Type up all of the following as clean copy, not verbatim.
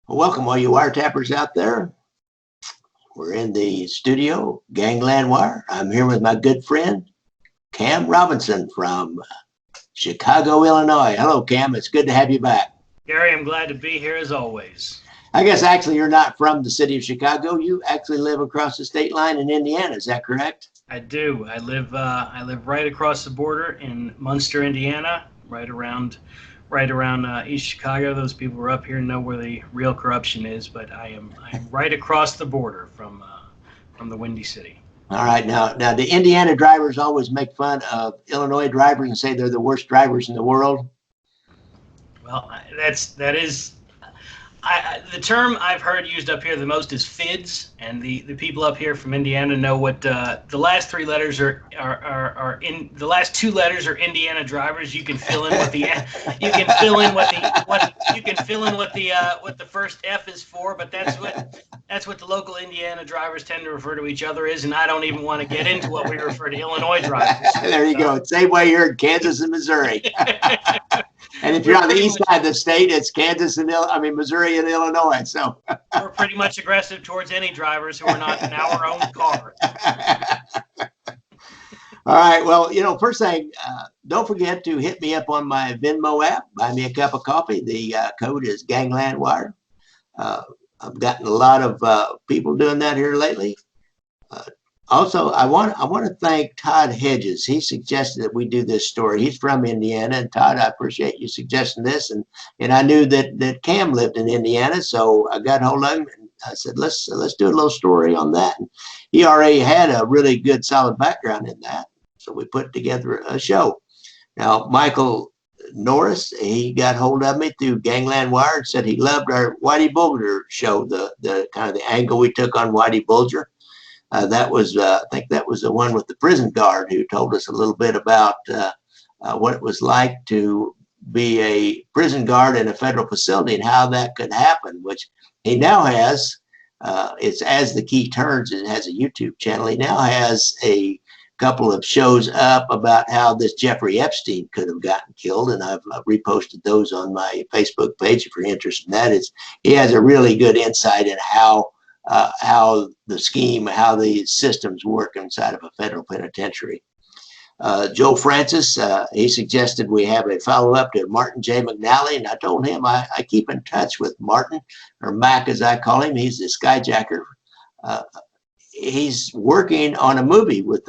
Well, welcome all you wiretappers out there. We're in the studio, Gangland Wire. I'm here with my good friend, Cam Robinson from Chicago, Illinois. Hello, Cam. It's good to have you back. Gary, I'm glad to be here as always. I guess actually you're not from the city of Chicago. You actually live across the state line in Indiana. Is that correct? I do. I live right across the border in Munster, Indiana, right around East Chicago. Those people who are up here know where the real corruption is, but I'm right across the border from the Windy City. All right. Now the Indiana drivers always make fun of Illinois drivers and say they're the worst drivers in the world. Well, that is the term I've heard used up here the most is FIDS, and the people up here from Indiana know what the last three letters are in. The last two letters are Indiana drivers. You can fill in what the you can fill in what the first F is for, but that's what the local Indiana drivers tend to refer to each other as, and I don't even want to get into what we refer to Illinois drivers. There you go. Same way here in Kansas and Missouri. And if you're on the east side of the state, it's Kansas and Missouri and Illinois. So we're pretty much aggressive towards any drivers who are not in our own car. All right. Well, first thing, don't forget to hit me up on my Venmo app. Buy me a cup of coffee. The code is GanglandWire. I've gotten a lot of people doing that here lately. Also, I want to thank Todd Hedges. He suggested that we do this story. He's from Indiana, and Todd, I appreciate you suggesting this. And I knew that Cam lived in Indiana, so I got hold of him and I said, let's do a little story on that. And he already had a really good, solid background in that, so we put together a show. Now, Michael Norris, he got hold of me through Gangland Wire and said he loved our Whitey Bulger show, the kind of the angle we took on Whitey Bulger. That was, I think that was the one with the prison guard who told us a little bit about what it was like to be a prison guard in a federal facility and how that could happen, which he now has. It's As the Key Turns. It has a YouTube channel. He now has a couple of shows up about how this Jeffrey Epstein could have gotten killed, and I've reposted those on my Facebook page if you're interested in that. He has a really good insight in how the scheme, how the systems work inside of a federal penitentiary. Joe Francis, he suggested we have a follow-up to Martin J. McNally, and I told him I keep in touch with Martin, or Mac as I call him. He's the skyjacker. He's working on a movie with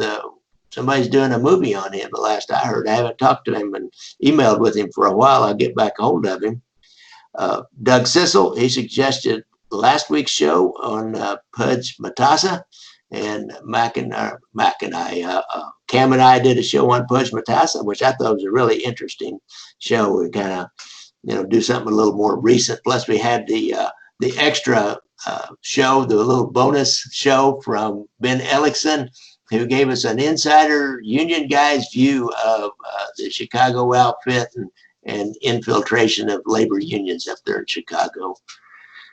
somebody's doing a movie on him, the last I heard. I haven't talked to him and emailed with him for a while. I'll get back a hold of him. Doug Sissel, he suggested last week's show on Pudge Matassa, and Cam and I did a show on Pudge Matassa, which I thought was a really interesting show. We kind of, do something a little more recent. Plus, we had the extra show, the little bonus show from Ben Ellickson, who gave us an insider union guy's view of the Chicago outfit and infiltration of labor unions up there in Chicago.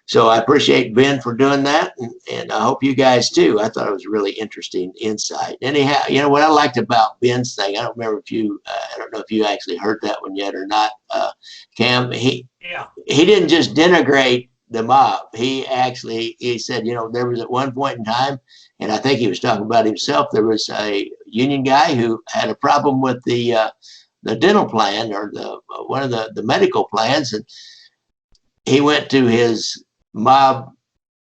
So I appreciate Ben for doing that, and I hope you guys too. I thought it was a really interesting insight. Anyhow, what I liked about Ben's thing, I don't know if you actually heard that one yet or not, Cam. He didn't just denigrate the mob. He said, there was at one point in time, and I think he was talking about himself, there was a union guy who had a problem with the dental plan, or one of the medical plans, and he went to his mob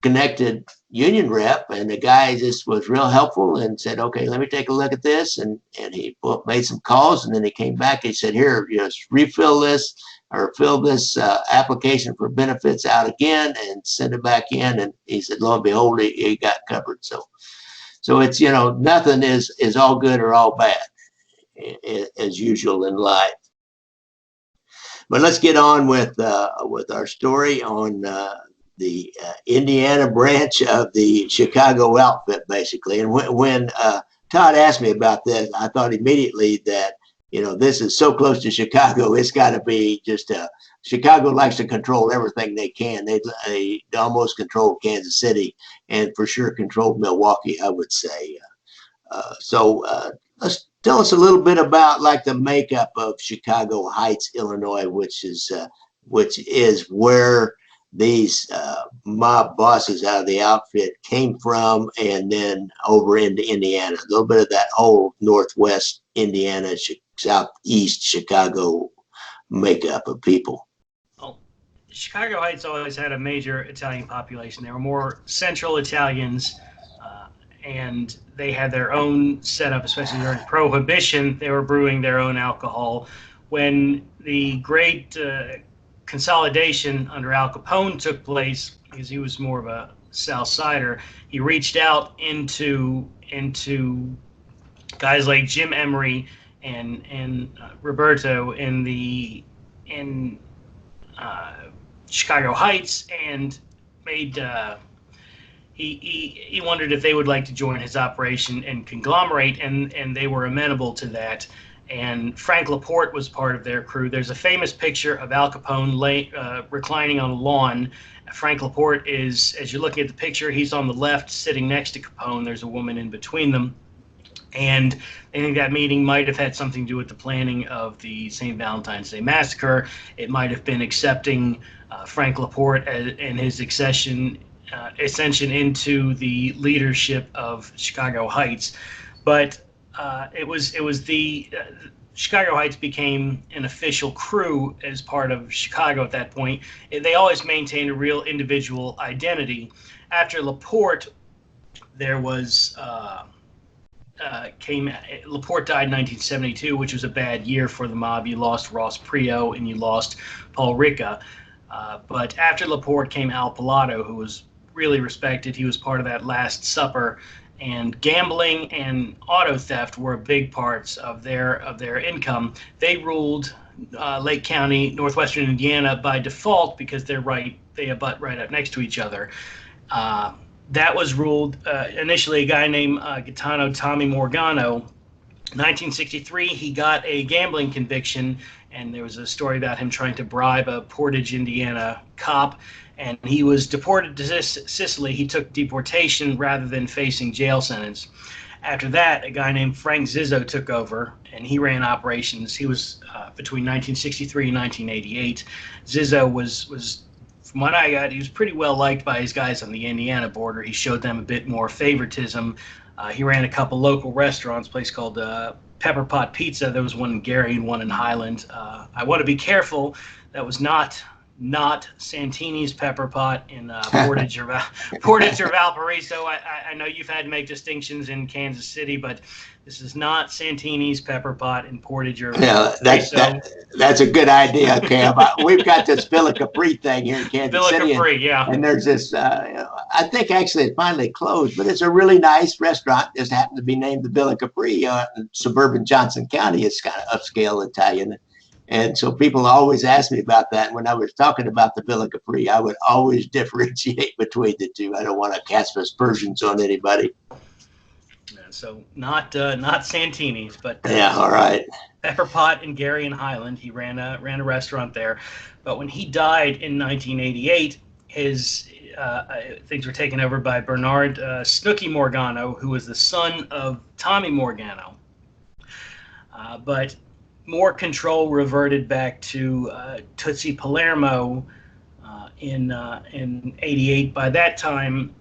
connected union rep, and the guy just was real helpful and said, okay, let me take a look at this. And he made some calls, and then he came back. He said, here, just refill this or fill this application for benefits out again and send it back in. And he said, lo and behold, he got covered. So it's, nothing is all good or all bad as usual in life. But let's get on with our story on the Indiana branch of the Chicago outfit, basically. And when Todd asked me about this, I thought immediately that, this is so close to Chicago, it's got to be just Chicago likes to control everything they can. They almost control Kansas City, and for sure controlled Milwaukee, I would say. Let's tell us a little bit about like the makeup of Chicago Heights, Illinois, which is where these mob bosses out of the outfit came from, and then over into Indiana. A little bit of that whole Northwest Indiana, Southeast Chicago makeup of people. Well, Chicago Heights always had a major Italian population. There were more Central Italians, and they had their own setup, especially during Prohibition. They were brewing their own alcohol. When the great consolidation under Al Capone took place, because he was more of a South Sider, he reached out into guys like Jim Emery and Roberto in Chicago Heights, and made he wondered if they would like to join his operation and conglomerate, and they were amenable to that. And Frank Laporte was part of their crew. There's a famous picture of Al Capone reclining on a lawn. Frank Laporte is, as you're looking at the picture, he's on the left sitting next to Capone. There's a woman in between them. And I think that meeting might have had something to do with the planning of the St. Valentine's Day Massacre. It might have been accepting Frank Laporte and his ascension into the leadership of Chicago Heights. But it was the Chicago Heights became an official crew as part of Chicago at that point. They always maintained a real individual identity. After Laporte, there was Laporte died in 1972, which was a bad year for the mob. You lost Ross Prio and you lost Paul Ricca. But after Laporte came Al Pilato, who was really respected. He was part of that Last Supper, and gambling and auto theft were big parts of their income. They ruled Lake County, northwestern Indiana by default because they abut right up next to each other. That was ruled initially a guy named Gaetano Tommy Morgano. 1963, he got a gambling conviction, and there was a story about him trying to bribe a Portage, Indiana cop, and he was deported to Sicily. He took deportation rather than facing jail sentence. After that, a guy named Frank Zizzo took over, and he ran operations. He was between 1963 and 1988. Zizzo was from what I got, he was pretty well liked by his guys on the Indiana border. He showed them a bit more favoritism. He ran a couple local restaurants, a place called Pepper Pot Pizza. There was one in Gary and one in Highland. I want to be careful. That was not Santini's Pepper Pot in Portage or Valparaiso. I know you've had to make distinctions in Kansas City, but this is not Santini's Pepper Pot in Portage or Valparaiso. That's a good idea, Cam. We've got this Villa Capri thing here in Kansas City. Villa Capri, yeah. And there's this, I think actually it finally closed, but it's a really nice restaurant. Just happened to be named the Villa Capri in suburban Johnson County. It's kind of upscale Italian. And so people always ask me about that. When I was talking about the Villa Capri, I would always differentiate between the two. I don't want to cast aspersions on anybody. So not Santini's, but yeah, all right. Pepper Pot in Gary and Highland. He ran a restaurant there. But when he died in 1988, his things were taken over by Bernard Snooky Morgano, who was the son of Tommy Morgano. But more control reverted back to Tootsie Palermo in '88. By that time,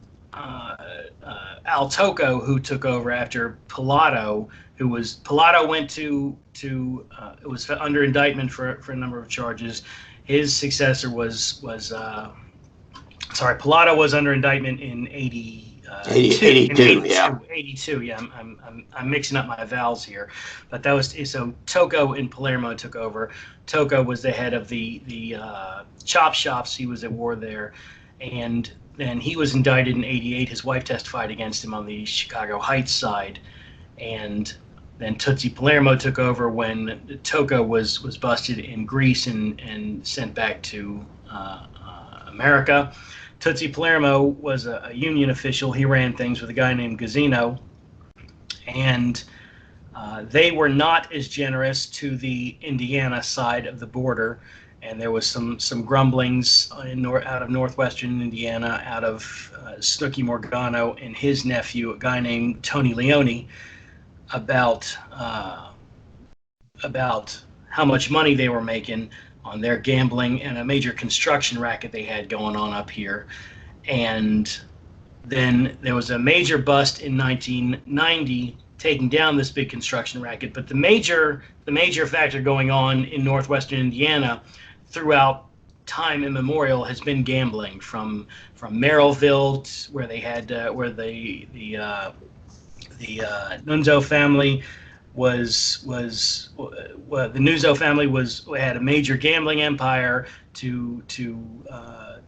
Al Tocco, who took over after Pilato, went to it was under indictment for a number of charges. His successor was Pilato was under indictment in 82. Yeah. 82. Yeah, I'm mixing up my vowels here, but that was so. Tocco in Palermo took over. Tocco was the head of the chop shops. He was at war there, and then he was indicted in 88. His wife testified against him on the Chicago Heights side, and then Tootsie Palermo took over when Tocco was busted in Greece and sent back to America. Tootsie Palermo was a union official. He ran things with a guy named Gazzino, and they were not as generous to the Indiana side of the border, and there was some grumblings out of northwestern Indiana, out of Snooky Morgano and his nephew, a guy named Tony Leone, about how much money they were making. on their gambling and a major construction racket they had going on up here. And then there was a major bust in 1990, taking down this big construction racket. But the major factor going on in northwestern Indiana throughout time immemorial has been gambling, from Merrillville, where they had where the Nunzo family the Nunzo family had a major gambling empire, to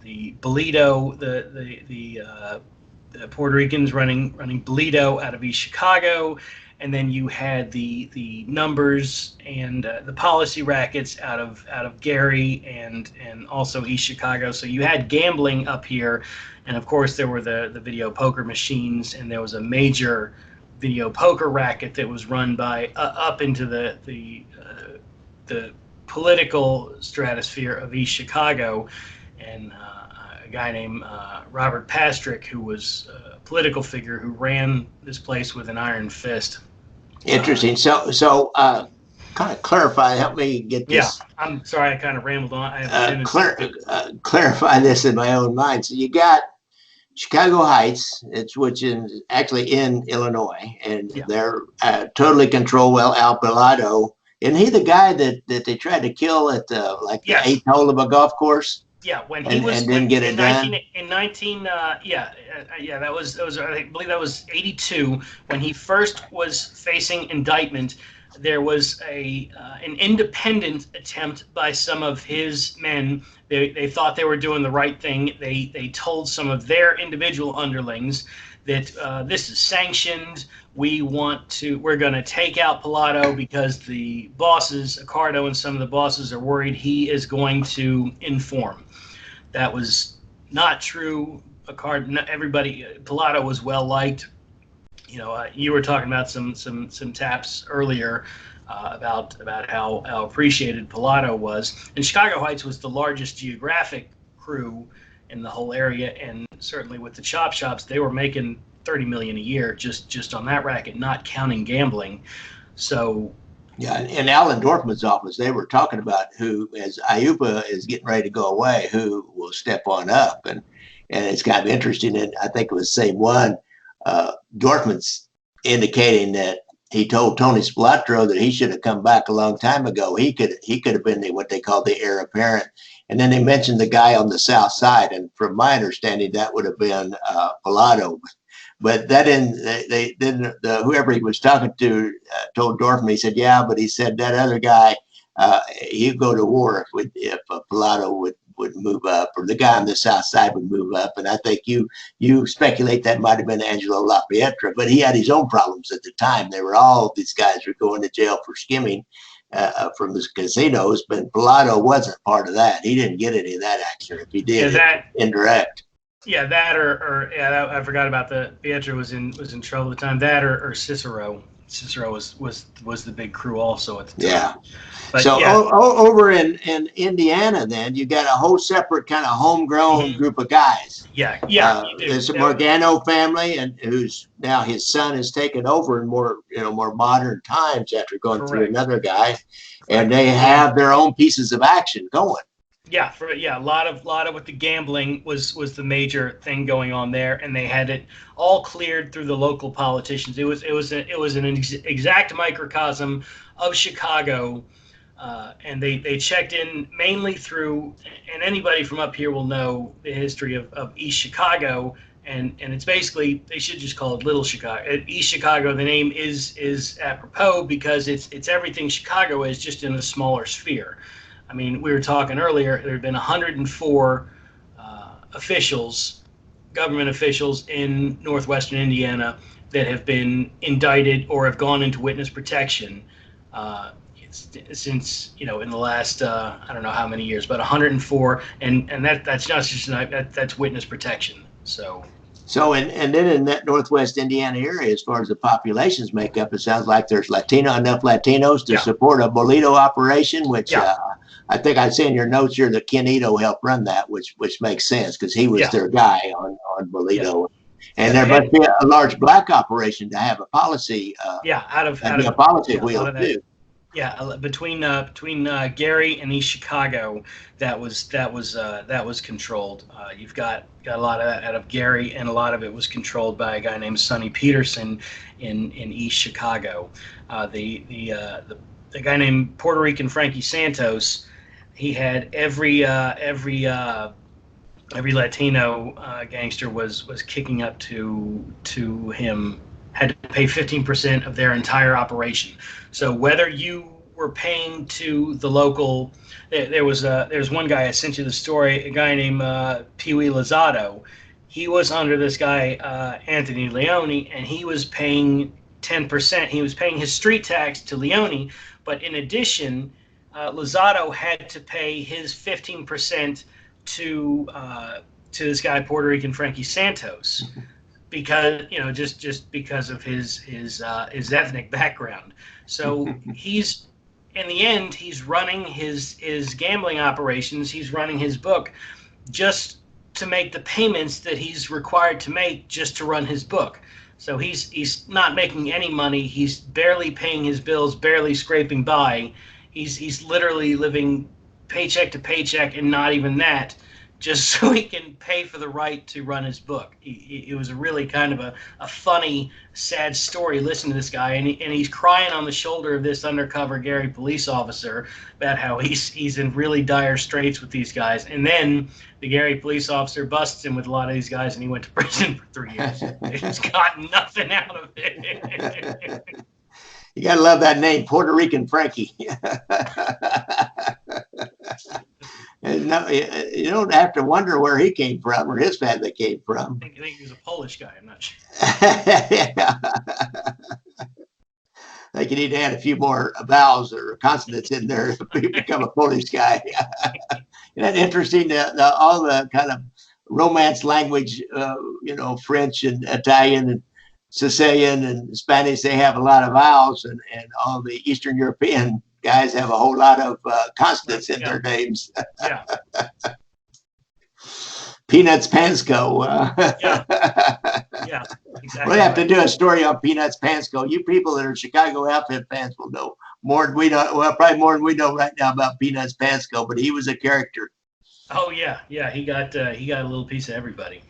the Bolito, the Puerto Ricans running Bolito out of East Chicago, and then you had the numbers and the policy rackets out of Gary and also East Chicago. So you had gambling up here, and of course there were the video poker machines, and there was a major video poker racket that was run by up into the political stratosphere of East Chicago, and a guy named Robert Pastrick, who was a political figure who ran this place with an iron fist. Interesting. So kind of clarify, help me get this. Yeah, I'm sorry, I kind of rambled on. I have clarify this in my own mind. So you got Chicago Heights, which is actually in Illinois, and they're totally control Al Pilado. Isn't he the guy that they tried to kill at the eighth hole of a golf course? Yeah, when he was and didn't get it done. That was I believe that was 82 when he first was facing indictment. There was an independent attempt by some of his men. They thought they were doing the right thing. They told some of their individual underlings that this is sanctioned. We're going to take out Pilado because the bosses, Accardo and some of the bosses, are worried he is going to inform. That was not true. Pilado was well liked. You were talking about some taps earlier about how appreciated Pilado was, and Chicago Heights was the largest geographic crew in the whole area, and certainly with the chop shops, they were making $30 million a year just on that racket, not counting gambling. So. Yeah, in Alan Dorfman's office, they were talking about who, as IUPA is getting ready to go away, who will step on up, and it's kind of interesting. And I think it was the same one. Dorfman's indicating that he told Tony Splatro that he should have come back a long time ago. He could have been what they call the heir apparent. And then they mentioned the guy on the south side, and from my understanding, that would have been Pilado. But that whoever he was talking to told Dorfman, he said, yeah, but he said that other guy, he'd go to war if Pilado would move up, or the guy on the south side would move up. And I think you speculate that might have been Angelo LaPietra, but he had his own problems at the time. These guys were going to jail for skimming from the casinos, but Pilado wasn't part of that. He didn't get any of that action. If he did, indirect. Yeah, that I forgot about the Pietra was in trouble at the time. That or Cicero. Cicero was the big crew also at the time. Yeah. But so over in Indiana, then you got a whole separate kind of homegrown group of guys. Yeah. There's the Morgano family, and who's now his son has taken over in more modern times after going through another guy, and they have their own pieces of action going. Yeah, a lot of with the gambling was the major thing going on there, and they had it all cleared through the local politicians. It was an exact microcosm of Chicago, and they checked in mainly through, and anybody from up here will know the history of East Chicago, and it's basically, they should just call it Little Chicago. East Chicago, the name is apropos because it's everything Chicago is, just in a smaller sphere. I mean, we were talking earlier, there have been 104 government officials in northwestern Indiana that have been indicted or have gone into witness protection since, in the last, I don't know how many years, but 104, and that's not just, that's witness protection. So and then in that northwest Indiana area, as far as the populations make up, it sounds like there's enough Latinos to support a Bolito operation, which I think I see in your notes here that Ken Ito helped run that, which makes sense because he was their guy on Bolito. And there must be a large black operation to have a policy. Out of a policy wheel too. Yeah, between Gary and East Chicago, that was controlled. You've got a lot of that out of Gary, and a lot of it was controlled by a guy named Sonny Peterson in East Chicago. The guy named Puerto Rican Frankie Santos, he had every Latino gangster was kicking up to him, had to pay 15% of their entire operation. So whether you were paying to the local, there's one guy, I sent you the story, a guy named Pee Wee Lozado. He was under this guy Anthony Leone, and he was paying 10%. He was paying his street tax to Leone, but in addition, Lozado had to pay his 15% to this guy Puerto Rican Frankie Santos, because just because of his ethnic background. So he's in the end he's running his gambling operations. He's running his book just to make the payments that he's required to make just to run his book. So he's not making any money. He's barely paying his bills, barely scraping by. He's literally living paycheck to paycheck, and not even that, just so he can pay for the right to run his book. It was a really kind of a funny, sad story. Listen to this guy, and he's crying on the shoulder of this undercover Gary police officer about how he's in really dire straits with these guys. And then the Gary police officer busts him with a lot of these guys, and he went to prison for 3 years. He's got nothing out of it. You gotta love that name, Puerto Rican Frankie. And no, you don't have to wonder where he came from or his family came from. I think he was a Polish guy. I'm not sure. Yeah. I think you need to add a few more vowels or consonants in there to become a Polish guy. Isn't that interesting? All the kind of Romance language, French and Italian and Sicilian and Spanish, they have a lot of vowels, and all the Eastern European guys have a whole lot of consonants in their names. Yeah. Peanuts Pansco. Yeah, exactly. We'll have to do a story on Peanuts Pansco. You people that are Chicago Outfit fans will know more than we know. Well, probably more than we know right now about Peanuts Pansco, but he was a character. Oh yeah. He got a little piece of everybody.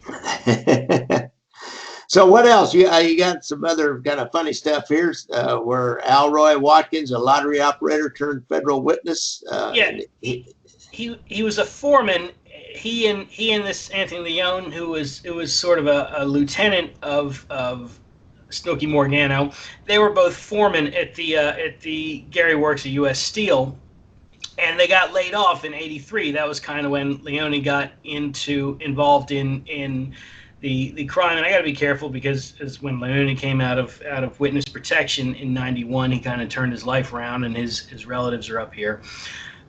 So what else? You got some other kind of funny stuff here, where Roy Watkins, a lottery operator turned federal witness. He was a foreman. He and this Anthony Leone, who was sort of a lieutenant of Snooky Morgano. They were both foremen at the Gary Works of U.S. Steel, and they got laid off in '83. That was kind of when Leone got involved in the crime. And I got to be careful, because as when Leone came out of witness protection in '91, he kind of turned his life around, and his relatives are up here.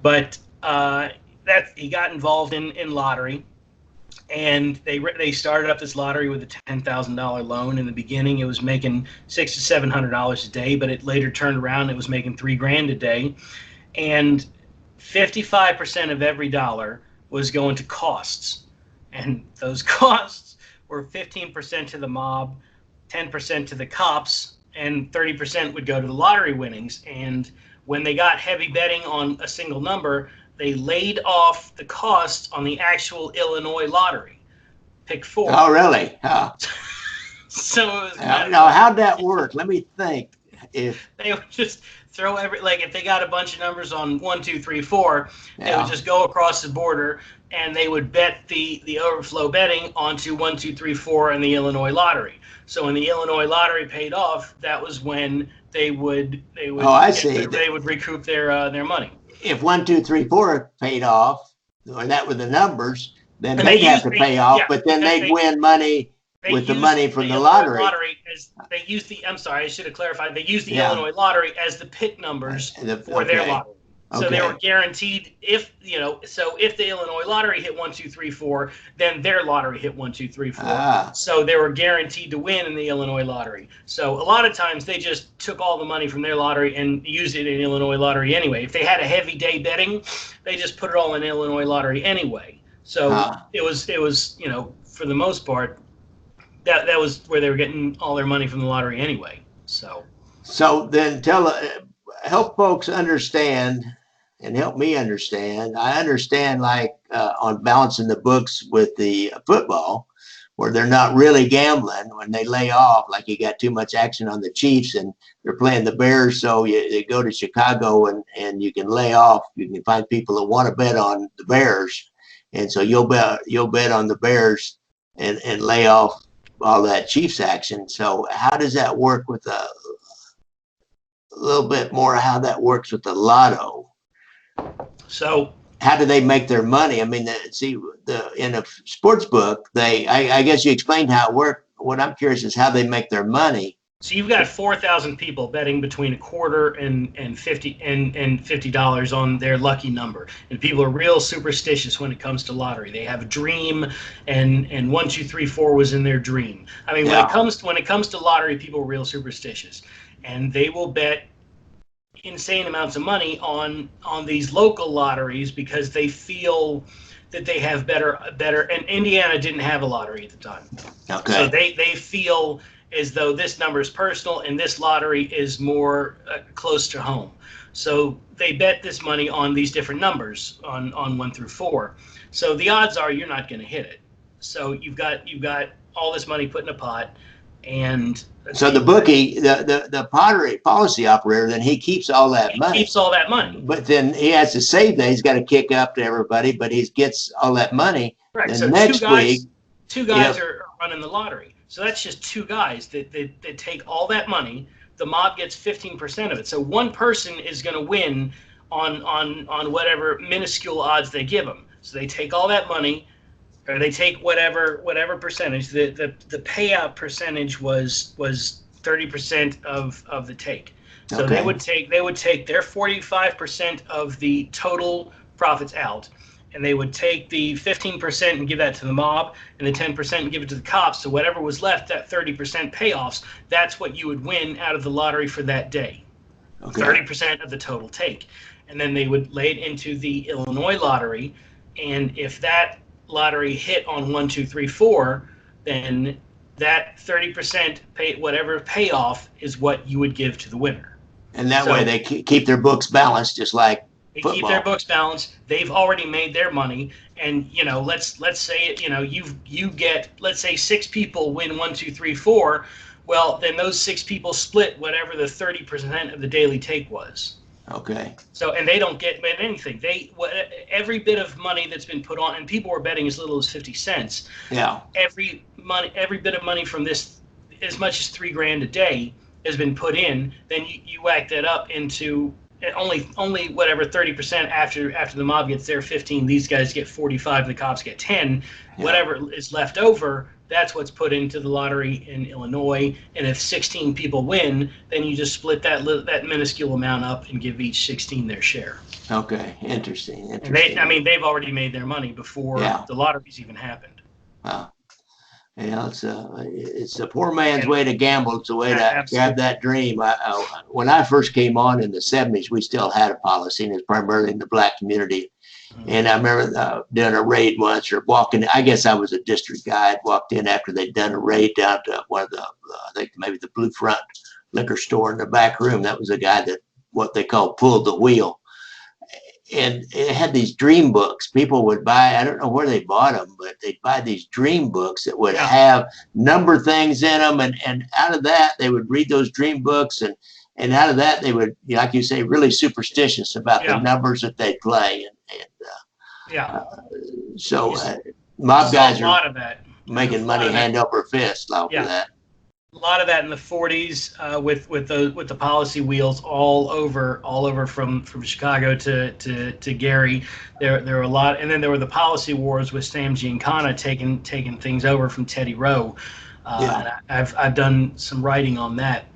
But that he got involved in lottery, and they started up this lottery with a $10,000 loan. In the beginning, it was making $600 to $700 a day, but it later turned around. It was making $3,000 a day, and 55% of every dollar was going to costs, and those costs were 15% to the mob, 10% to the cops, and 30% would go to the lottery winnings. And when they got heavy betting on a single number, they laid off the costs on the actual Illinois lottery, pick 4. Oh, really? Oh. So it was now, how'd that work? Let me think. If they would just throw if they got a bunch of numbers on 1, 2, 3, 4, they would just go across the border, and they would bet the overflow betting onto 1, 2, 3, 4 and the Illinois lottery. So when the Illinois lottery paid off, that was when they would Oh, I see. They would recoup their money. If 1, 2, 3, 4 paid off, or that were the numbers, then they'd have to pay off, but then they'd win money with the money from the lottery. They used I should have clarified. They used the Illinois lottery as the pick numbers for their lottery. So they were guaranteed, if the Illinois lottery hit 1, 2, 3, 4, then their lottery hit 1, 2, 3, 4. So they were guaranteed to win in the Illinois lottery. So a lot of times they just took all the money from their lottery and used it in Illinois lottery anyway. If they had a heavy day betting, they just put it all in Illinois lottery anyway. So it was for the most part, that was where they were getting all their money from the lottery anyway. So then help folks understand and help me understand. I understand, like on balancing the books with the football, where they're not really gambling when they lay off, like you got too much action on the Chiefs and they're playing the Bears. So you go to Chicago and you can lay off. You can find people that want to bet on the Bears. And so you'll bet on the Bears and lay off all that Chiefs action. So how does that work with a little bit more how that works with the lotto? So how do they make their money? I mean, in a sports book, I guess you explained how it worked. What I'm curious is how they make their money. So you've got 4,000 people betting between a quarter and $50 on their lucky number, and people are real superstitious when it comes to lottery. They have a dream, and 1, 2, 3, 4 was in their dream. I mean, when it comes to lottery, people are real superstitious, and they will bet insane amounts of money on these local lotteries because they feel that they have better. And Indiana didn't have a lottery at the time, okay. So they feel as though this number is personal and this lottery is more close to home. So they bet this money on these different numbers on 1 through 4. So the odds are you're not going to hit it. So you've got all this money put in a pot, and so the bookie, the pottery policy operator, then he keeps all that money. Keeps all that money. But then he has to save that. He's got to kick up to everybody, but he gets all that money. Right. And so next two guys are running the lottery. So that's just 2 guys that take all that money. The mob gets 15% of it. So one person is going to win on whatever minuscule odds they give them. So they take all that money, or they take whatever percentage. The payout percentage was 30% of the take. So okay. they would take their 45% of the total profits out, and they would take the 15% and give that to the mob, and the 10% and give it to the cops. So whatever was left, that 30% payoffs, that's what you would win out of the lottery for that day. Okay. 30% of the total take. And then they would lay it into the Illinois lottery, and if that lottery hit on 1, 2, 3, 4, then that 30% whatever payoff is what you would give to the winner. And that way they keep their books balanced, just like they football. Keep their books balanced. They've already made their money, and let's say you get, let's say 6 people win 1, 2, 3, 4. Well, then those 6 people split whatever the 30% of the daily take was. Okay. So, and they don't get anything. Every bit of money that's been put on, and people were betting as little as 50 cents. Yeah. Every bit of money from this, as much as $3,000 a day, has been put in. Then you whack that up into only whatever 30% after the mob gets their 15. These guys get 45. The cops get 10. Yeah. Whatever is left over, that's what's put into the lottery in Illinois. And if 16 people win, then you just split that minuscule amount up and give each 16 their share. Okay, interesting. And they've already made their money before the lotteries even happened. Wow. Yeah, it's a poor man's way to gamble. It's a way to grab that dream. When I first came on in the 70s, we still had a policy, and it's primarily in the black community. And I remember doing a raid once, or walking. I guess I was a district guy. I'd walked in after they'd done a raid down to one of the, I think maybe the Blue Front liquor store in the back room. That was a guy that what they call pulled the wheel. And it had these dream books. People would buy, I don't know where they bought them, but they'd buy these dream books that would have number things in them. And out of that, they would read those dream books. And out of that, they would, like you say, really superstitious about the numbers that they play. So mob guys are making money hand over fist off of that. A lot of that in the 40s with the policy wheels all over from Chicago to Gary. There were a lot, and then there were the policy wars with Sam Giancana taking things over from Teddy Rowe. And I've done some writing on that.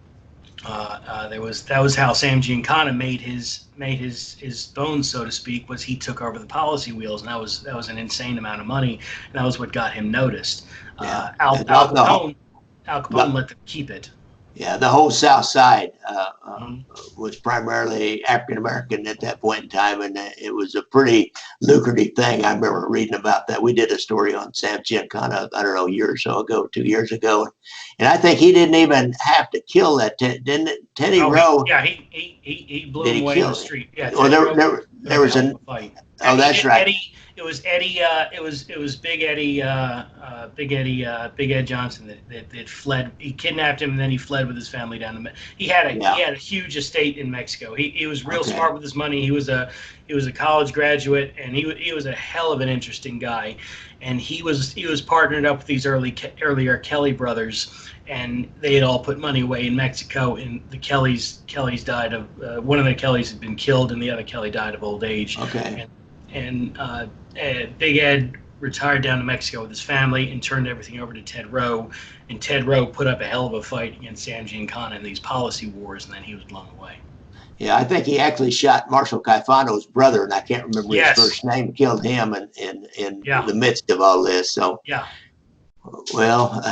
That was how Sam Giancana made his bones, so to speak, was he took over the policy wheels, and that was an insane amount of money, and that was what got him noticed. Al Capone let them keep it. Yeah, the whole South Side Mhm. was primarily African American at that point in time, and it was a pretty lucrative thing. I remember reading about that. We did a story on Sam Giancana, I don't know, a year or so ago, 2 years ago, and I think he didn't even have to kill that. Didn't it? Teddy Oh, Rowe, he blew did him he away in the kill him? street. Yeah, Well, Teddy Rowe put there up a was hell of an. a fight. Oh, that's right. Eddie, it was Eddie. It was Big Eddie. Big Ed Johnson that fled. He kidnapped him and then he fled with his family down to. He Yeah. had a huge estate in Mexico. He was real Okay. smart with his money. He was a college graduate and he was a hell of an interesting guy, and he was partnered up with these earlier Kelly brothers, and they had all put money away in Mexico. And the Kellys died of one of the Kellys had been killed, and the other Kelly died of old age. Okay. And Big Ed retired down to Mexico with his family and turned everything over to Ted Rowe. And Ted Rowe put up a hell of a fight against Sam Giancana in these policy wars, and then he was blown away. Yeah, I think he actually shot Marshal Caifano's brother, and I can't remember his Yes. first name. Killed him in Yeah. the midst of all this. So, Yeah. well,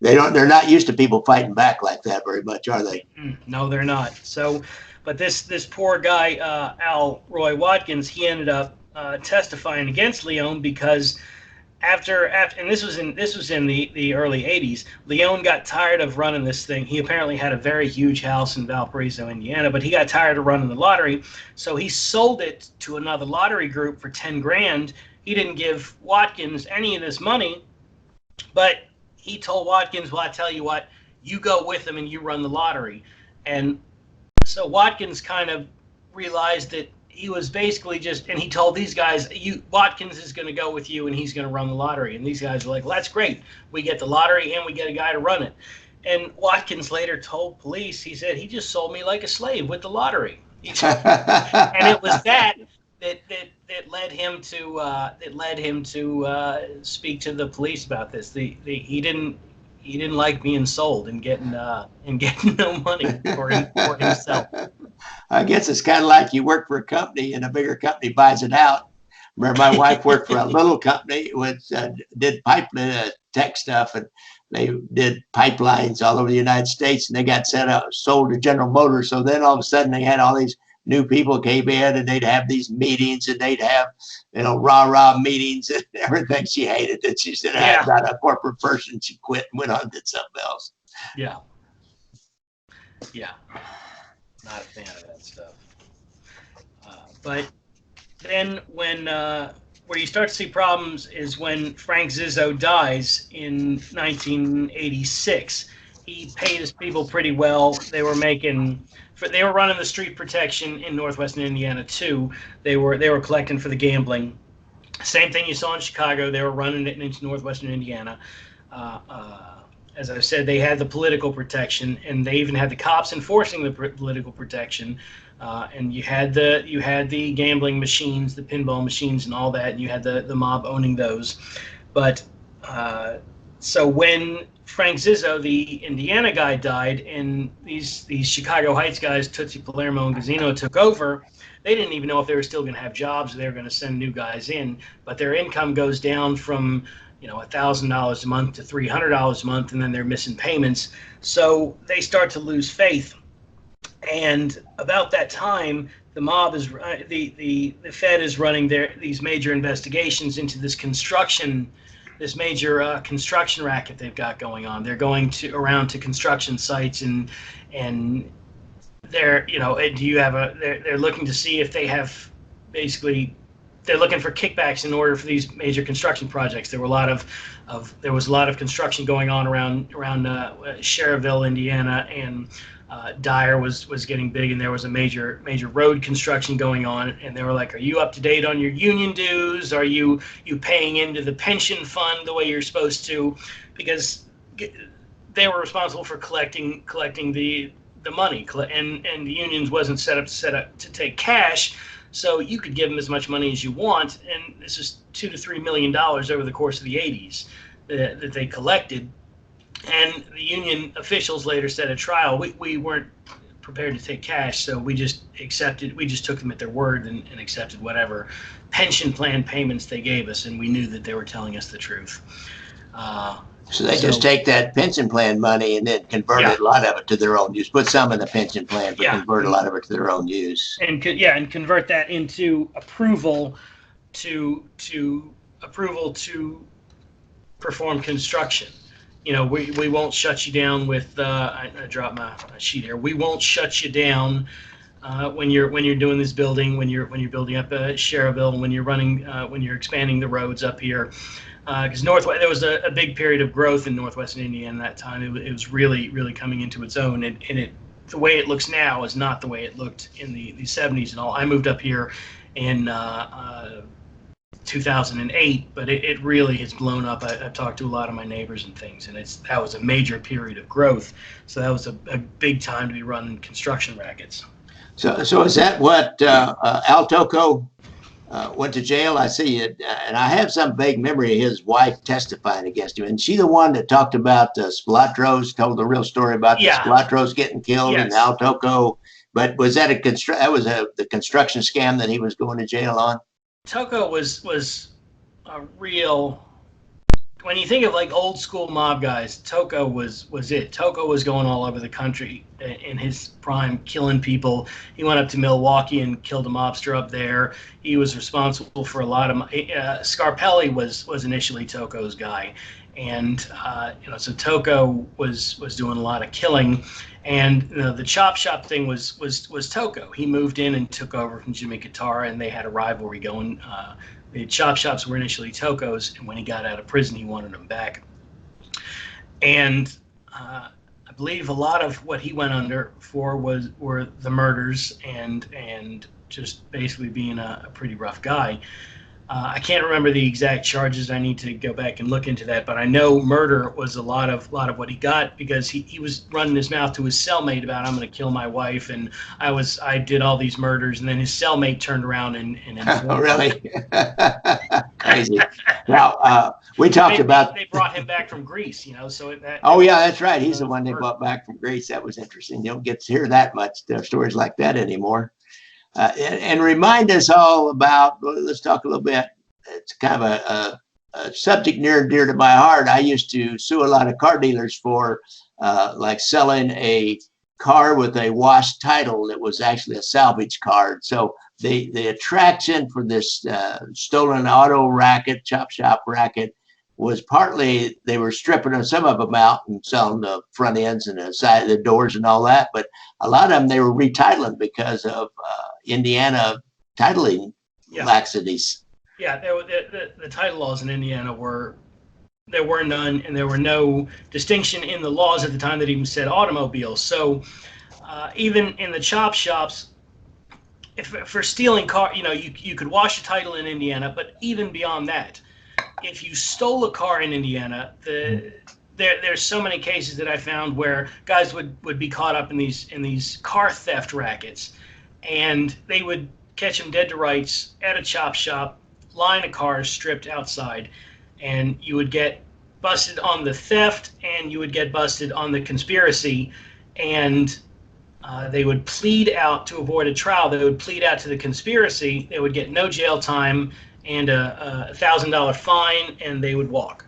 they're not used to people fighting back like that very much, are they? No, they're not. So, but this poor guy, Roy Watkins, he ended up testifying against Leon because after and this was in the early 80s. Leon got tired of running this thing. He apparently had a very huge house in Valparaiso, Indiana, but he got tired of running the lottery, so he sold it to another lottery group for 10 grand. He didn't give Watkins any of this money, but he told Watkins, well, I tell you what, you go with him and you run the lottery. And so Watkins kind of realized that he was basically just, and he told these guys, Watkins is going to go with you and he's going to run the lottery. And these guys were like, well, that's great. We get the lottery and we get a guy to run it. And Watkins later told police, he said, he just sold me like a slave with the lottery. And it was that led him to speak to the police about this. He didn't like being sold and getting no money for himself. I guess it's kind of like you work for a company and a bigger company buys it out. Remember, my wife worked for a little company which did pipe tech stuff, and they did pipelines all over the United States, and they got sold to General Motors. So then all of a sudden they had all these new people came in, and they'd have these meetings, and they'd have, rah meetings and everything. She hated it. She said, I'm not a corporate person. She quit and went on and did something else. Yeah. Not a fan of that stuff. But then where you start to see problems is when Frank Zizzo dies in 1986. He paid his people pretty well. They were running the street protection in northwestern Indiana too. They were collecting for the gambling. Same thing you saw in Chicago. They were running it into northwestern Indiana. As I said, they had the political protection, and they even had the cops enforcing the political protection. And you had the gambling machines, the pinball machines, and all that. And you had the mob owning those. But so when Frank Zizzo, the Indiana guy, died, and these Chicago Heights guys, Tootsie Palermo and Gazzino, took over, they didn't even know if they were still going to have jobs or they were going to send new guys in. But their income goes down from $1,000 a month to $300 a month, and then they're missing payments. So they start to lose faith. And about that time, the mob is the Fed is running these major investigations into this major construction racket they've got going on. They're going around to construction sites and they're they're looking to see if they have basically. They're looking for kickbacks in order for these major construction projects. There was a lot of construction going on around Cherville, Indiana, and Dyer was getting big, and there was a major road construction going on. And they were like, "Are you up to date on your union dues? Are you paying into the pension fund the way you're supposed to?" Because they were responsible for collecting the money, and the unions wasn't set up to take cash. So you could give them as much money as you want, and this is $2 to $3 million over the course of the 80s that they collected. And the union officials later said at trial, we weren't prepared to take cash, so we just took them at their word and accepted whatever pension plan payments they gave us, and we knew that they were telling us the truth. So they just take that pension plan money and then convert it, a lot of it to their own use. Put some in the pension plan, but convert a lot of it to their own use. And convert that into approval to perform construction. We won't shut you down with. I dropped my sheet here. We won't shut you down when you're doing this building, when you're building up a Sherrville, when you're expanding the roads up here. Because there was a big period of growth in northwestern Indiana at that time. It was really, really coming into its own, and the way it looks now is not the way it looked in the 70s and all. I moved up here in 2008, but it really has blown up. I've talked to a lot of my neighbors and things, and that was a major period of growth. So that was a big time to be running construction rackets. So is that what Al Tocco went to jail? I see it, and I have some vague memory of his wife testifying against him. And she the one that talked about Spilatros, told the real story about the Spilatros getting killed, and Al Tocco. But was that the construction scam that he was going to jail on? Tocco was a real. When you think of like old school mob guys, Tocco was it. Tocco was going all over the country in his prime, killing people. He went up to Milwaukee and killed a mobster up there. He was responsible for a lot of. Scarpelli was initially Tocco's guy, and so Tocco was doing a lot of killing, and the chop shop thing was Tocco. He moved in and took over from Jimmy Guitar, and they had a rivalry going. The chop shops were initially Tocco's, and when he got out of prison, he wanted them back. And I believe a lot of what he went under for were the murders and just basically being a pretty rough guy. I can't remember the exact charges. I need to go back and look into that, but I know murder was a lot of what he got, because he was running his mouth to his cellmate about, I'm going to kill my wife, and I did all these murders, and then his cellmate turned around and oh, really? Crazy. Now we talked about they brought him back from Greece, so that's right. He's the one they brought back from Greece. That was interesting. You don't get to hear that much stories like that anymore. And remind us all about, let's talk a little bit. It's kind of a subject near and dear to my heart. I used to sue a lot of car dealers for like selling a car with a washed title that was actually a salvage car. So the attraction for this stolen auto racket, chop shop racket, was partly they were stripping some of them out and selling the front ends and the side of the doors and all that, but a lot of them they were retitling because of Indiana titling laxities. Yeah, the title laws in Indiana there were none, and there were no distinction in the laws at the time that even said automobiles. So even in the chop shops, for stealing car, you could wash a title in Indiana, but even beyond that, if you stole a car in Indiana, there's so many cases that I found where guys would be caught up in these car theft rackets, and they would catch them dead to rights at a chop shop, line of cars stripped outside, and you would get busted on the theft, and you would get busted on the conspiracy, and they would plead out to avoid a trial. They would plead out to the conspiracy. They would get no jail time and a $1,000 fine, and they would walk.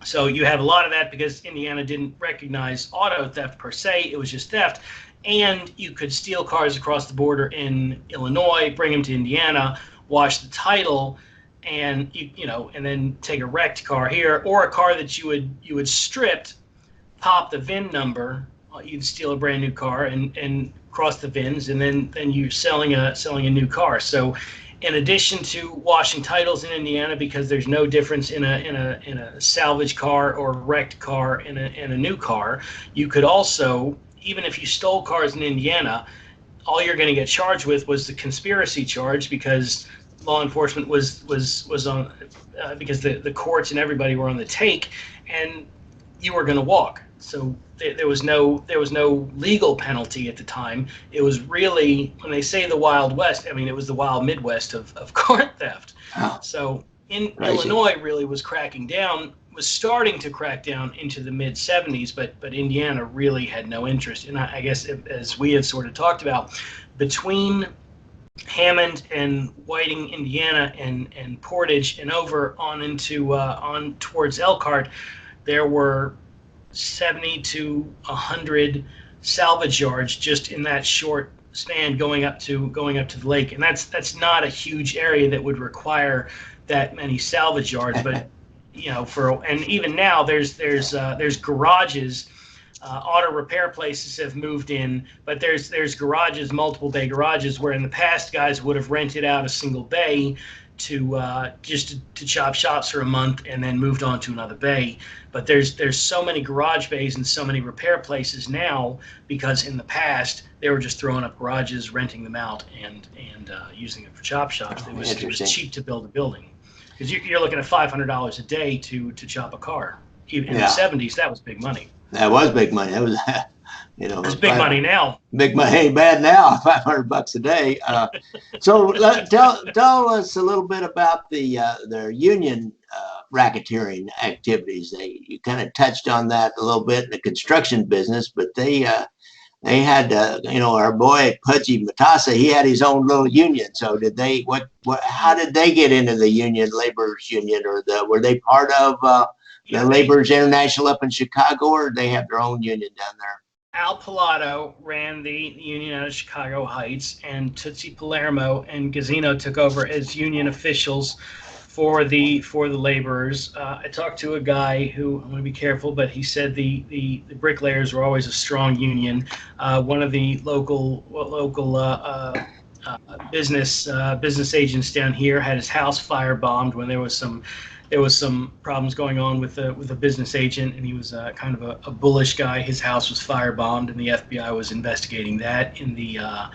So you have a lot of that because Indiana didn't recognize auto theft per se. It was just theft. And you could steal cars across the border in Illinois, bring them to Indiana, wash the title, and and then take a wrecked car here, or a car that you would strip, pop the VIN number. You'd steal a brand new car and cross the VINs, and then you're selling a new car. So in addition to washing titles in Indiana, because there's no difference in a salvage car or wrecked car in a new car, you could also, even if you stole cars in Indiana, all you're going to get charged with was the conspiracy charge, because law enforcement was on because the courts and everybody were on the take, and you were going to walk. So there was no legal penalty at the time. It was really, when they say the Wild West, I mean, it was the wild Midwest of car theft. Oh, so Illinois really was starting to crack down into the mid 70s, but Indiana really had no interest. And I guess, as we have sort of talked about, between Hammond and Whiting, Indiana, and Portage, and over on into on towards Elkhart, there were 70 to 100 salvage yards just in that short span going up to the lake, and that's not a huge area that would require that many salvage yards. But for and even now there's garages. Auto repair places have moved in, but there's garages, multiple bay garages, where in the past guys would have rented out a single bay to just to chop shops for a month and then moved on to another bay. But there's so many garage bays and so many repair places now, because in the past they were just throwing up garages, renting them out, and using them for chop shops. It was cheap to build a building, because you're looking at $500 a day to chop a car. Even in the 70s, that was big money. That was big money. That was, it's big money now. Big money ain't bad now. $500 a day. So tell us a little bit about their union racketeering activities. You kind of touched on that a little bit in the construction business, but they had our boy Pudgy Matassa. He had his own little union. So did they? How did they get into the union, laborers union, or were they part of? The Laborers International up in Chicago, or they have their own union down there? Al Pilato ran the union out of Chicago Heights, and Tootsie Palermo and Gazzino took over as union officials for the laborers. I talked to a guy who, I'm going to be careful, but he said the bricklayers were always a strong union. One of the local business agents down here had his house firebombed when there was some problems going on with a business agent, and he was kind of a bullish guy. His house was firebombed, and the FBI was investigating that in the I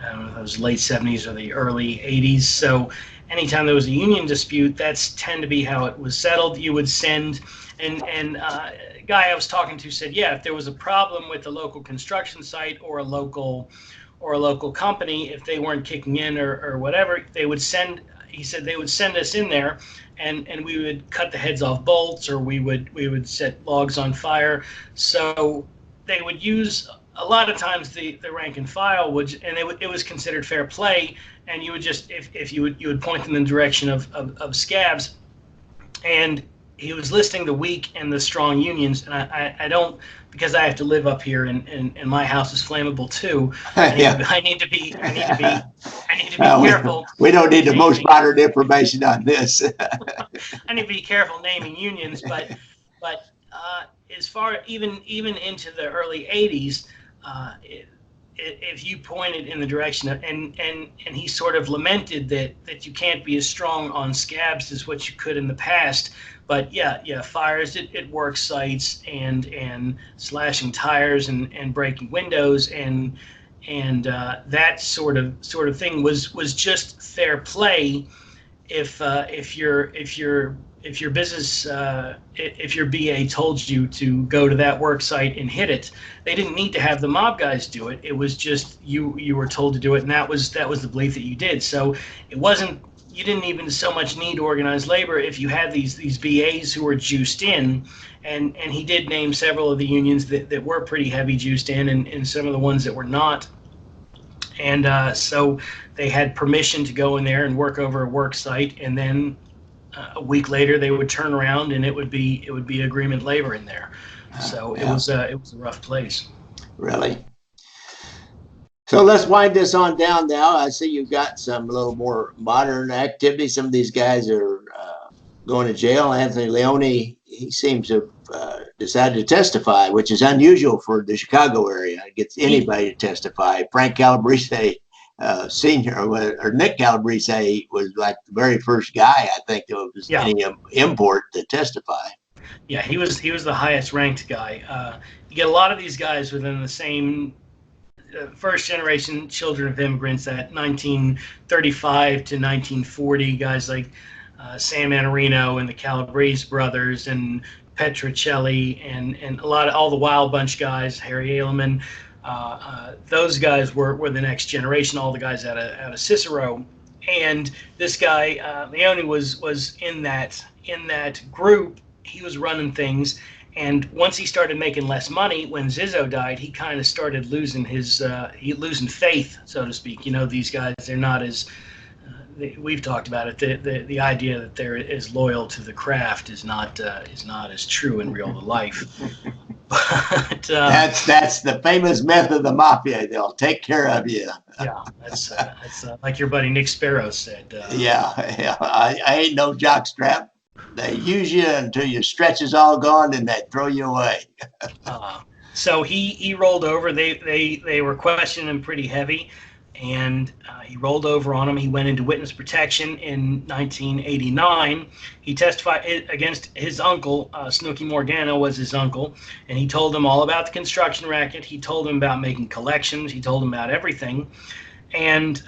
don't know if it was late 70s or the early 80s. So anytime there was a union dispute, that's tend to be how it was settled. You would send, and a guy I was talking to said, yeah, if there was a problem with the local construction site or a local company, if they weren't kicking in or whatever, they would send. He said they would send us in there, and we would cut the heads off bolts, or we would set logs on fire. So they would use, a lot of times the rank and file would, and it was considered fair play, and you would just, if you would point them in the direction of scabs. And he was listing the weak and the strong unions, and I don't, because I have to live up here, and my house is flammable too. I need to be careful. We don't need the most modern information on this. I need to be careful naming unions, but as far even into the early 80s, if you pointed in the direction of, and he sort of lamented that you can't be as strong on scabs as what you could in the past. But yeah, fires at work sites and slashing tires and breaking windows and that sort of thing was just fair play if your business if your BA told you to go to that work site and hit it. They didn't need to have the mob guys do it. It was just you were told to do it, and that was the belief that you did. So it wasn't, you didn't even so much need organized labor if you had these BAs who were juiced in, and he did name several of the unions that were pretty heavy juiced in, and some of the ones that were not. And so they had permission to go in there and work over a work site, and then a week later they would turn around and it would be agreement labor in there. So it was a rough place. Really? So let's wind this on down now. I see you've got some a little more modern activity. Some of these guys are going to jail. Anthony Leone, he seems to have decided to testify, which is unusual for the Chicago area. It gets anybody to testify. Frank Calabrese Senior, or Nick Calabrese, was like the very first guy, I think, that was any import to testify. Yeah, he was the highest ranked guy. You get a lot of these guys within the same first generation children of immigrants, that 1935 to 1940 guys like Sam Anarino and the Calabrese brothers and Petrocelli and all the Wild Bunch guys, Harry Edelman. Those guys were the next generation, all the guys out of Cicero. And this guy Leone was in that group, running things. And once he started making less money, when Zizzo died, he kind of started losing losing faith, so to speak. These guys, they're not as we've talked about it. The idea that they're as loyal to the craft is not as true in real life. But that's the famous myth of the mafia. They'll take care of you. Yeah, that's like your buddy Nick Sparrow said. Yeah, I ain't no jockstrap. They use you until your stretch is all gone, and they throw you away. So he rolled over. They were questioning him pretty heavy, and he rolled over on him. He went into witness protection in 1989. He testified against his uncle. Snooky Morgano was his uncle, and he told him all about the construction racket. He told him about making collections. He told him about everything. And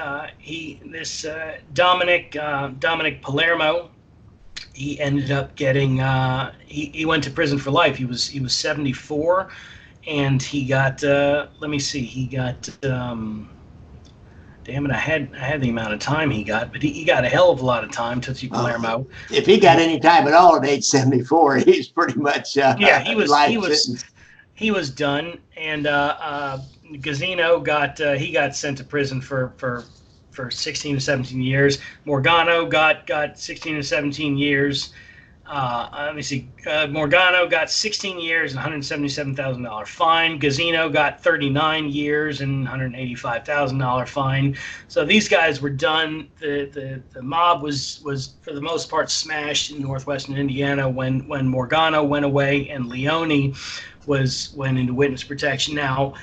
Dominic Palermo, he ended up getting he went to prison for life. He was 74, and he got let me see, he got damn it, I had the amount of time he got, but he got a hell of a lot of time, Tootsie Palermo. If he got any time at all at age 74, he's pretty much he was done. And Gazzino got sent to prison for 16 to 17 years. Morgano got 16 to 17 years. Let me see. Morgano got 16 years and $177,000 fine. Gazzino got 39 years and $185,000 fine. So these guys were done. The mob was for the most part smashed in northwestern Indiana when Morgano went away, and Leone went into witness protection. Now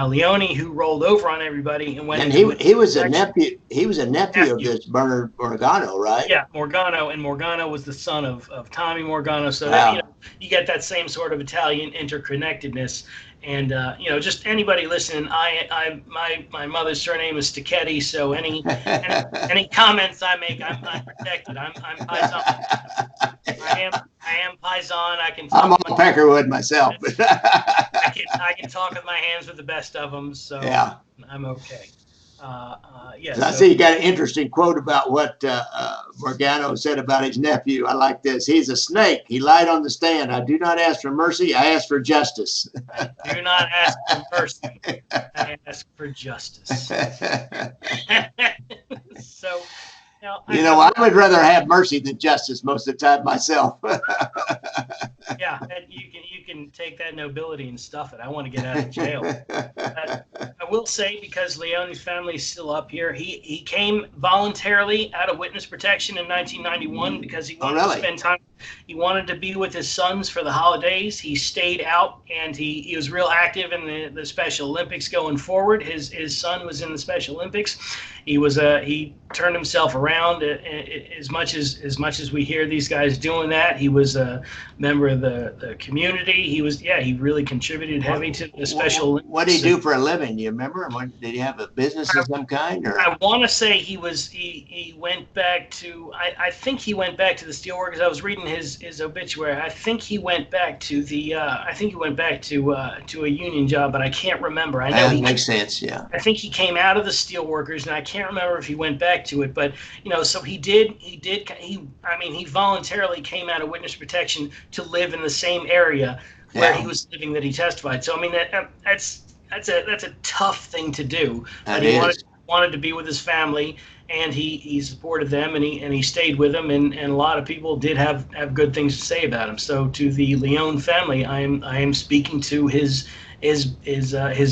Leone, who rolled over on everybody and went. And he was a nephew. He was a nephew of this Bernard Morgano, right? Yeah, Morgano, and Morgano was the son of Tommy Morgano. So wow. that, you get that same sort of Italian interconnectedness. And just anybody listening, my mother's surname is Sticchetti, so any comments I make, I'm protected. I'm Paisan. I am Paisan. I can. I'm on Peckerwood myself. I can talk with my hands with the best of them, so yeah. I'm okay. Yes. I see you got an interesting quote about what Morgano said about his nephew. I like this. He's a snake. He lied on the stand. I do not ask for mercy. I ask for justice. I do not ask for mercy. I ask for justice. So, I would rather have mercy than justice most of the time myself. Yeah, you can take that nobility and stuff it. I want to get out of jail. I will say, because Leone's family is still up here, he came voluntarily out of witness protection in 1991 because he wanted to spend time. He wanted to be with his sons for the holidays. He stayed out, and he was real active in the Special Olympics going forward. His son was in the Special Olympics. He turned himself around as much as we hear these guys doing that. He was a member of the community. He really contributed heavy to the Special Olympics. What did he do for a living? Do you remember? Did he have a business of some kind? Or? I want to say he went back to, I think he went back to the steelworkers. I was reading his obituary. I think he went back to to a union job, but I can't remember. I know that makes sense. Yeah. I think he came out of the steelworkers, and I can't remember if he went back to it. But so he voluntarily came out of witness protection to live in the same area where he was living that he testified. So I mean that's a tough thing to do. But he wanted to be with his family, and he supported them, and he stayed with them, and a lot of people did have good things to say about him. So to the Leone family, I am speaking to his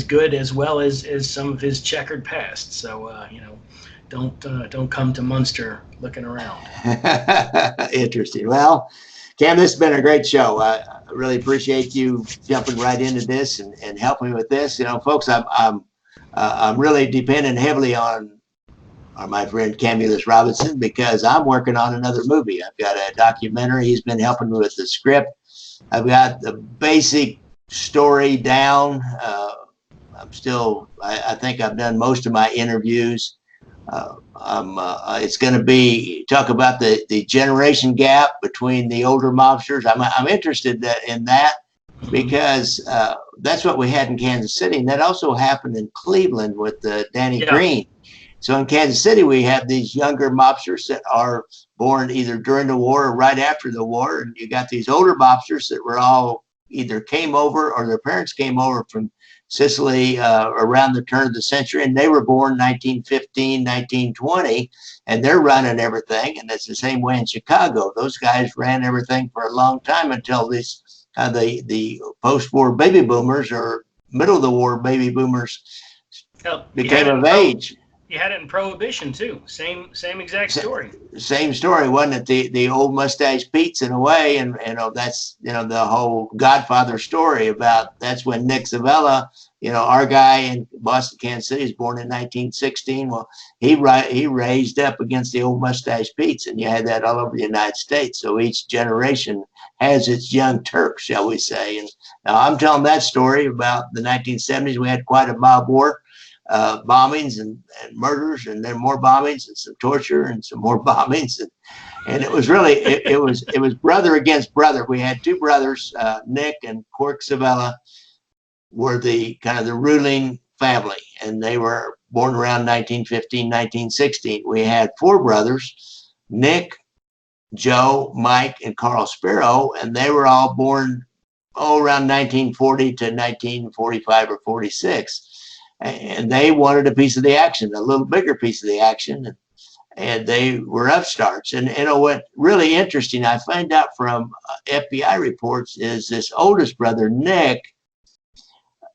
good as well as some of his checkered past. So don't come to Munster looking around. Interesting. Well, Cam, this has been a great show. I really appreciate you jumping right into this and helping me with this. Folks, I'm really dependent heavily on my friend Camulus Robinson, because I'm working on another movie. I've got a documentary. He's been helping me with the script. I've got the basic story down. I think I've done most of my interviews. It's going to be talk about the generation gap between the older mobsters. I'm interested in that, because that's what we had in Kansas City, and that also happened in Cleveland with Danny Green. So in Kansas City, we have these younger mobsters that are born either during the war or right after the war. And you got these older mobsters that were all either came over or their parents came over from Sicily around the turn of the century. And they were born 1915, 1920, and they're running everything. And it's the same way in Chicago. Those guys ran everything for a long time until these the post-war baby boomers or middle of the war baby boomers became of age. You had it in Prohibition too. Same exact story. Same story, wasn't it? The old mustache Pete's in a way, and that's the whole Godfather story about. That's when Nick Zavella, our guy in Boston, Kansas City, is born in 1916. Well, he raised up against the old mustache Pete's, and you had that all over the United States. So each generation has its young Turks, shall we say? And now I'm telling that story about the 1970s. We had quite a mob war. Bombings and murders, and then more bombings and some torture and some more bombings, and it was really it was brother against brother. We had two brothers, Nick and Cork Savella, were the kind of the ruling family, and they were born around 1915, 1916. We had four brothers, Nick, Joe, Mike, and Carl Sparrow, and they were all born around 1940 to 1945 or 46. And they wanted a piece of the action, a little bigger piece of the action, and they were upstarts. And what really interesting, I find out from FBI reports, is this oldest brother, Nick,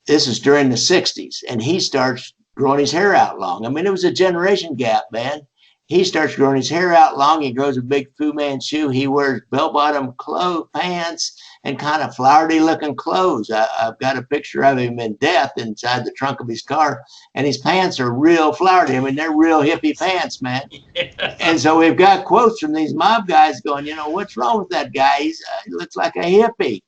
this is during the 60s, and he starts growing his hair out long. I mean, it was a generation gap, man. He starts growing his hair out long. He grows a big Fu Manchu. He wears bell-bottom pants and kind of flowery looking clothes. I've got a picture of him in death inside the trunk of his car, and his pants are real flowery. I mean, they're real hippie pants, man. And so we've got quotes from these mob guys going, what's wrong with that guy? He looks like a hippie.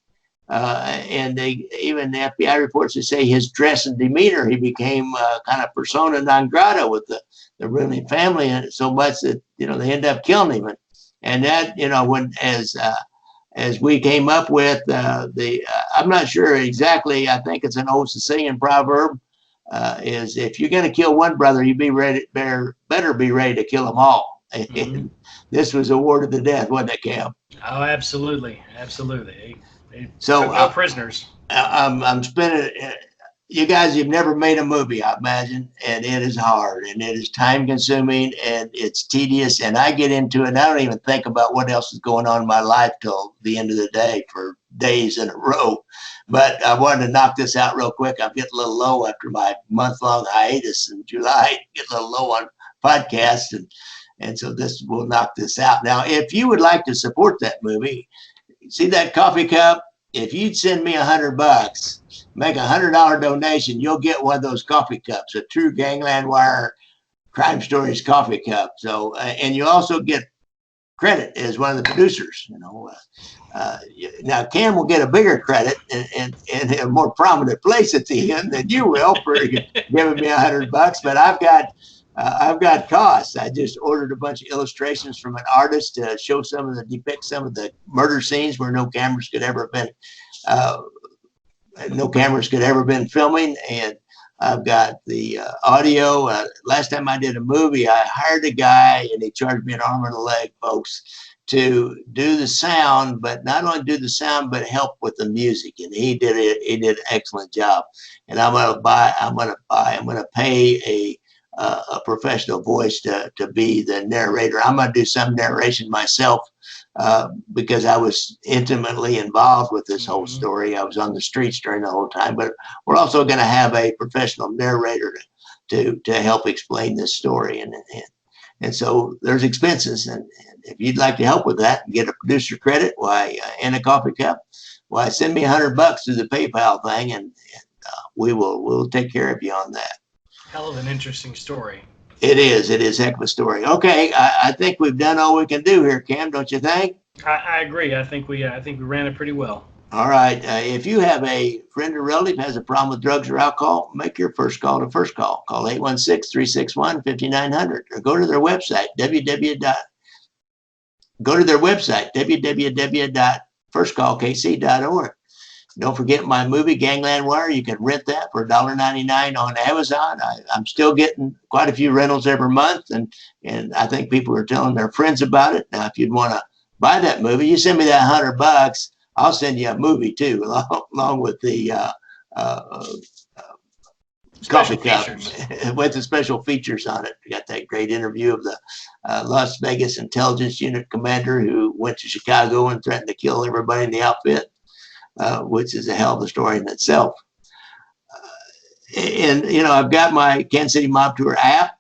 And even the FBI reports, they say his dress and demeanor, he became kind of persona non grata with the ruling family, and so much that they end up killing him. And that when as we came up with I'm not sure exactly. I think it's an old Sicilian proverb. Is if you're going to kill one brother, you better be ready to kill them all. Mm-hmm. This was awarded to death, wasn't it, Cam? Oh, absolutely. They took no prisoners. I'm spending. You guys, you've never made a movie, I imagine, and it is hard, and it is time consuming, and it's tedious, and I get into it, and I don't even think about what else is going on in my life till the end of the day for days in a row. But I wanted to knock this out real quick. I'm getting a little low after my month-long hiatus in July. Get a little low on podcasts, and so this will knock this out. Now, if you would like to support that movie, see that coffee cup? If you'd send me $100, make $100 donation, you'll get one of those coffee cups, a true Gangland Wire Crime Stories coffee cup. So, and you also get credit as one of the producers. Now Cam will get a bigger credit and a more prominent place at the end than you will for giving me $100. But I've got costs. I just ordered a bunch of illustrations from an artist to depict some of the murder scenes where no cameras could ever have been filming. And I've got the audio. Last time I did a movie, I hired a guy and he charged me an arm and a leg, folks, to do the sound, but not only do the sound, but help with the music. And he did it. He did an excellent job. And I'm going to pay a professional voice to be the narrator. I'm going to do some narration myself because I was intimately involved with this whole story. I was on the streets during the whole time, but we're also going to have a professional narrator to help explain this story. And so there's expenses. And if you'd like to help with that and get a producer credit, and a coffee cup, send me $100 through the PayPal thing, and we'll take care of you on that. Hell of an interesting story. It is a heck of a story. Okay, I think we've done all we can do here, Cam. Don't you think? I agree. I think we ran it pretty well. All right. If you have a friend or relative has a problem with drugs or alcohol, make your first call to First Call. Call 816-361-5900 or go to their website www.firstcallkc.org. Don't forget my movie, Gangland Wire. You can rent that for $1.99 on Amazon. I'm still getting quite a few rentals every month, and I think people are telling their friends about it. Now, if you'd want to buy that movie, you send me that $100. I'll send you a movie too, along with the uh, coffee cup with the special features on it. We got that great interview of the Las Vegas Intelligence Unit commander who went to Chicago and threatened to kill everybody in the outfit. Which is a hell of a story in itself. And, I've got my Kansas City Mob Tour app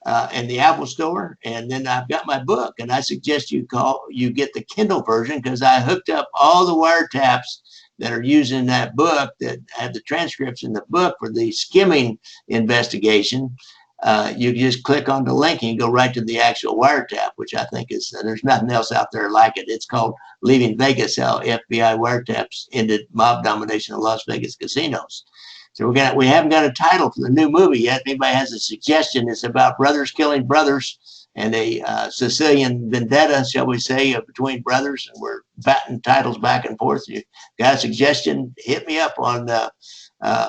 and the Apple Store, and then I've got my book, and I suggest you get the Kindle version because I hooked up all the wiretaps that are used in that book that have the transcripts in the book for the skimming investigation. You just click on the link and you go right to the actual wiretap, which I think is, there's nothing else out there like it. It's called Leaving Vegas, How FBI Wiretaps Ended Mob Domination of Las Vegas Casinos. So we haven't got a title for the new movie yet. If anybody has a suggestion, it's about brothers killing brothers and a Sicilian vendetta, shall we say, between brothers, and we're batting titles back and forth. You got a suggestion, hit me up on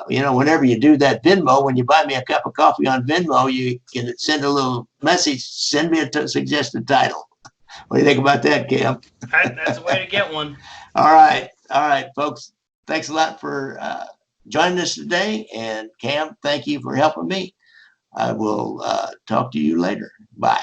whenever you do that Venmo, when you buy me a cup of coffee on Venmo, you can send a little message, send me a suggested title. What do you think about that, Cam? That's the way to get one. All right, folks. Thanks a lot for joining us today. And Cam, thank you for helping me. I will talk to you later. Bye.